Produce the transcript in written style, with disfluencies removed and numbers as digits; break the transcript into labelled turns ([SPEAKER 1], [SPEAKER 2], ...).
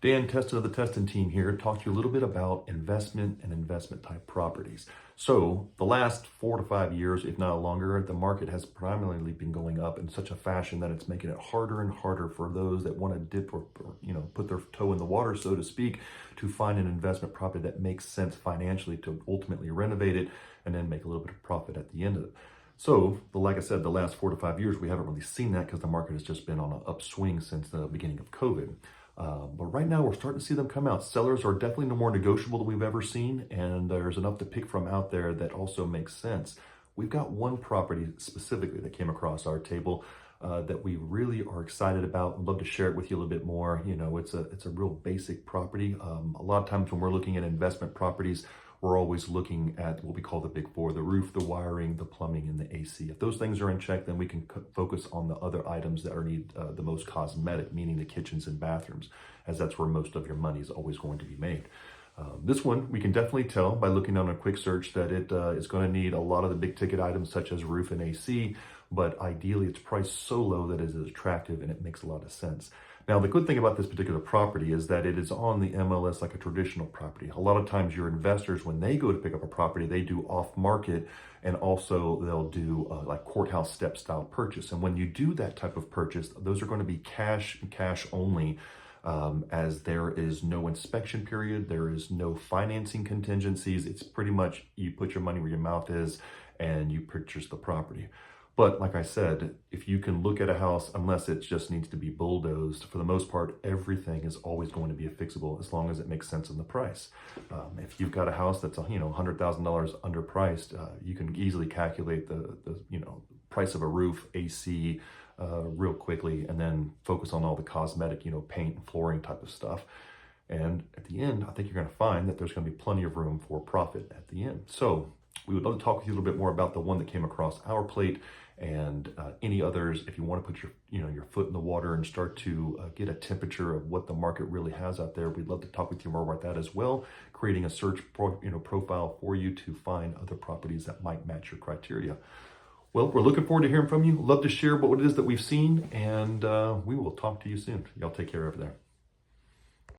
[SPEAKER 1] Dan Testa of the Teston team here to talk to you a little bit about investment and investment type properties. So the last 4 to 5 years, if not longer, the market has primarily been going up in such a fashion that it's making it harder and harder for those that want to dip or put their toe in the water, so to speak, to find an investment property that makes sense financially to ultimately renovate it and then make a little bit of profit at the end of it. So, like I said, the last 4 to 5 years, we haven't really seen that because the market has just been on an upswing since the beginning of COVID. But right now, we're starting to see them come out. Sellers are definitely no more negotiable than we've ever seen, and there's enough to pick from out there that also makes sense. We've got one property specifically that came across our table that we really are excited about. I'd love to share it with you a little bit more. It's a real basic property. A lot of times when we're looking at investment properties, we're always looking at what we call the big four: the roof, the wiring, the plumbing, and the AC. If those things are in check, then we can focus on the other items that are the most cosmetic, meaning the kitchens and bathrooms, as that's where most of your money is always going to be made. This one, we can definitely tell by looking on a quick search that it is going to need a lot of the big ticket items such as roof and AC, but ideally it's priced so low that it is attractive and it makes a lot of sense. Now, the good thing about this particular property is that it is on the MLS like a traditional property. A lot of times your investors, when they go to pick up a property, they do off market, and also they'll do like courthouse step style purchase. And when you do that type of purchase, those are going to be cash only. As there is no inspection period, there is no financing contingencies. It's pretty much you put your money where your mouth is and you purchase the property. But like I said, if you can look at a house, unless it just needs to be bulldozed, for the most part, everything is always going to be fixable as long as it makes sense in the price. If you've got a house that's $100,000 underpriced, you can easily calculate the price of a roof, AC, real quickly, and then focus on all the cosmetic, paint and flooring type of stuff. And at the end, I think you're going to find that there's going to be plenty of room for profit at the end. So we would love to talk with you a little bit more about the one that came across our plate and any others. If you want to put your foot in the water and start to get a temperature of what the market really has out there, we'd love to talk with you more about that as well, creating a search profile for you to find other properties that might match your criteria. Well, we're looking forward to hearing from you. Love to share what it is that we've seen, and we will talk to you soon. Y'all take care over there.